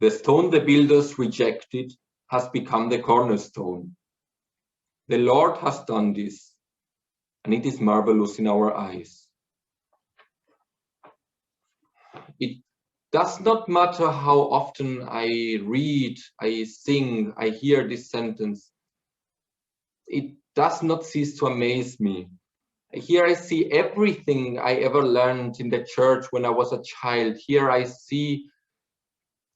The stone the builders rejected has become the cornerstone. The Lord has done this, and it is marvelous in our eyes. It does not matter how often I read, I sing, I hear this sentence. It does not cease to amaze me. Here I see everything I ever learned in the church when I was a child. Here I see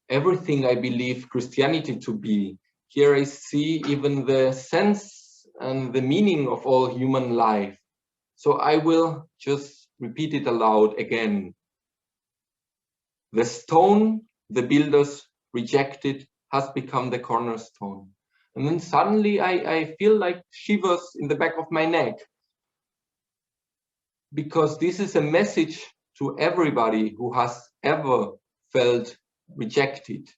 everything I believe Christianity to be. Here I see even the sense and the meaning of all human life. So I will just repeat it aloud again. The stone the builders rejected has become the cornerstone. And then suddenly I feel like shivers in the back of my neck, because this is a message to everybody who has ever felt rejected.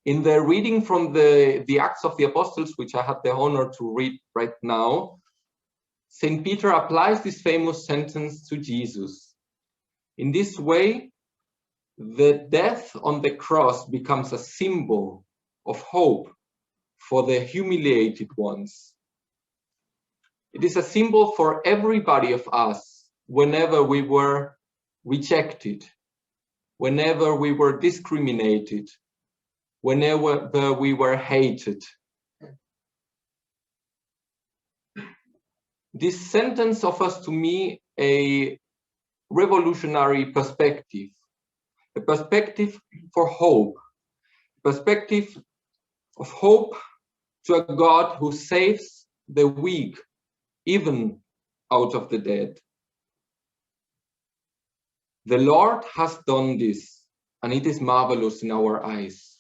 In the reading from the Acts of the Apostles, which I had the honor to read right now, St. Peter applies this famous sentence to Jesus. In this way, the death on the cross becomes a symbol of hope for the humiliated ones. It is a symbol for everybody of us whenever we were rejected, whenever we were discriminated, whenever we were hated. This sentence offers to me a revolutionary perspective, a perspective for hope, perspective of hope to a God who saves the weak, even out of the dead. The Lord has done this, and it is marvelous in our eyes.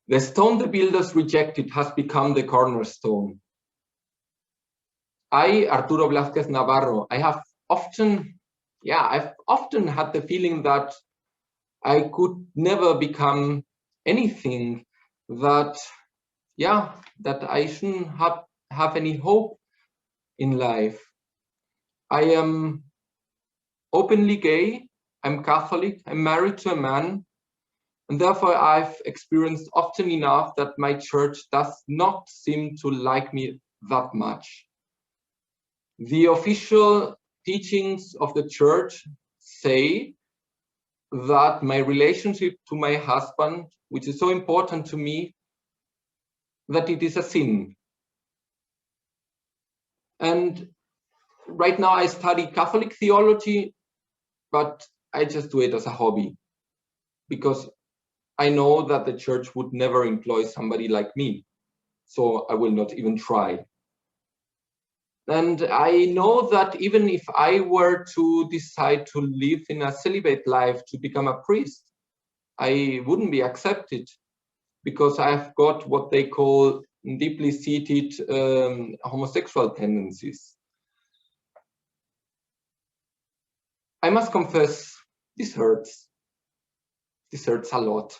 The stone the builders rejected has become the cornerstone. I, Arturo Blázquez Navarro, I've often had the feeling that I could never become anything, that I shouldn't have any hope in life. I am openly gay, I'm Catholic, I'm married to a man, and therefore I've experienced often enough that my church does not seem to like me that much. The official teachings of the church say that my relationship to my husband, which is so important to me, that it is a sin. And right now I study Catholic theology, but I just do it as a hobby, because I know that the church would never employ somebody like me, so I will not even try. And I know that even if I were to decide to live in a celibate life, to become a priest, I wouldn't be accepted, because I've got what they call deeply seated homosexual tendencies. I must confess, this hurts. This hurts a lot.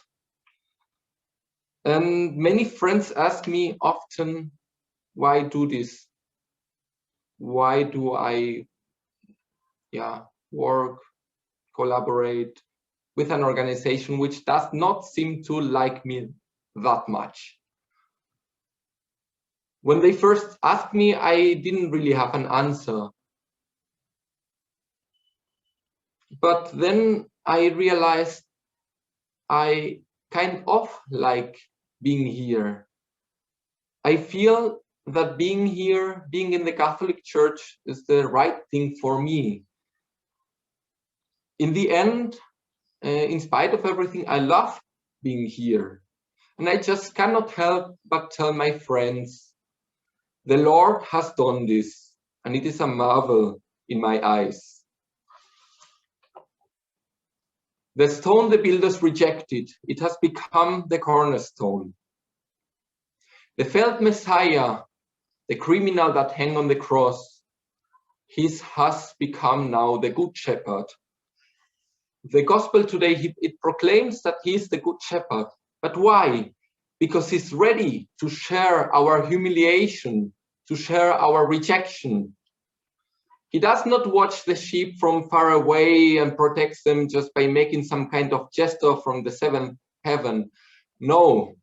And many friends ask me often, why do this? Why do I work, collaborate with an organization which does not seem to like me that much? When they first asked me, I didn't really have an answer. But then I realized I kind of like being here. I feel that being here, being in the Catholic Church, is the right thing for me. In the end, in spite of everything, I love being here. And I just cannot help but tell my friends, the Lord has done this, and it is a marvel in my eyes. The stone the builders rejected, it has become the cornerstone. The felt Messiah, the criminal that hung on the cross, he has become now the good shepherd. The gospel today, it proclaims that he is the good shepherd. But why? Because he's ready to share our humiliation, to share our rejection. He does not watch the sheep from far away and protects them just by making some kind of gesture from the seventh heaven. No,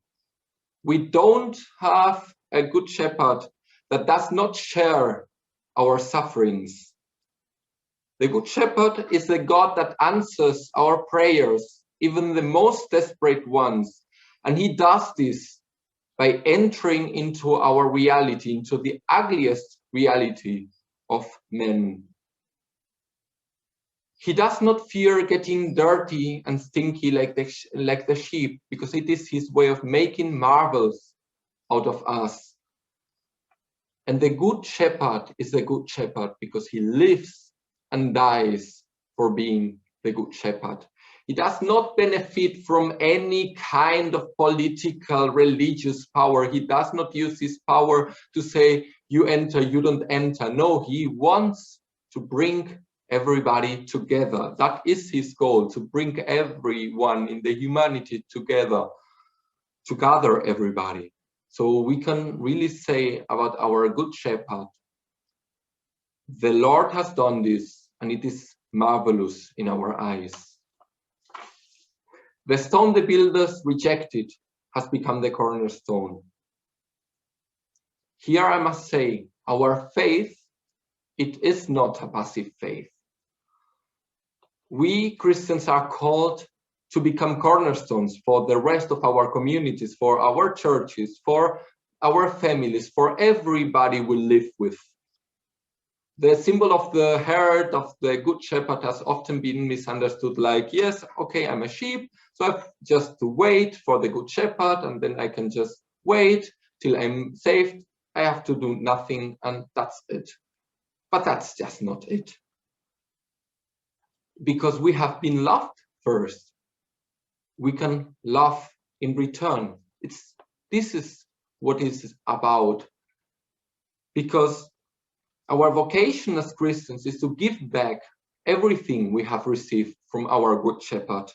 we don't have a good shepherd that does not share our sufferings. The good shepherd is the God that answers our prayers, even the most desperate ones. And he does this by entering into our reality, into the ugliest reality of men. He does not fear getting dirty and stinky like the sheep, because it is his way of making marvels out of us. And the good shepherd is the good shepherd because he lives and dies for being the good shepherd. He does not benefit from any kind of political, religious power. He does not use his power to say, you enter, you don't enter. No, he wants to bring everybody together. That is his goal, to bring everyone in the humanity together, to gather everybody. So we can really say about our good shepherd, the Lord has done this, and it is marvelous in our eyes. The stone the builders rejected has become the cornerstone. Here I must say, our faith, it is not a passive faith. We Christians are called to become cornerstones for the rest of our communities, for our churches, for our families, for everybody we live with. The symbol of the herd of the good shepherd has often been misunderstood like, yes, okay, I'm a sheep, so I have just to wait for the good shepherd, and then I can just wait till I'm saved. I have to do nothing, and that's it. But that's just not it. Because we have been loved first, we can love in return. This is what it's about. Because our vocation as Christians is to give back everything we have received from our good shepherd,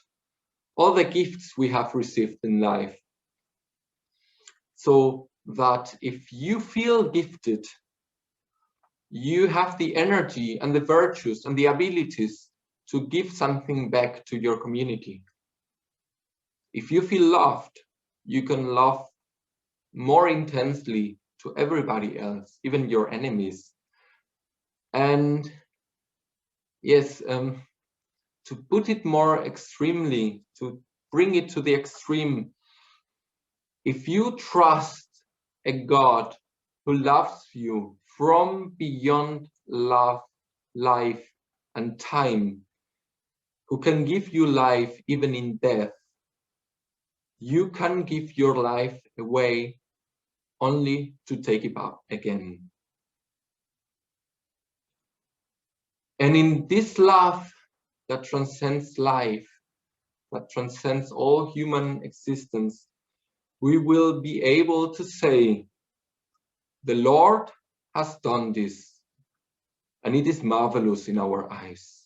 all the gifts we have received in life. So that if you feel gifted, you have the energy and the virtues and the abilities to give something back to your community. If you feel loved, you can love more intensely to everybody else, even your enemies. And yes, to put it more extremely, to bring it to the extreme, if you trust a God who loves you from beyond love, life, and time, who can give you life even in death, you can give your life away only to take it up again. And in this love that transcends life, that transcends all human existence, we will be able to say, the Lord has done this, and it is marvelous in our eyes.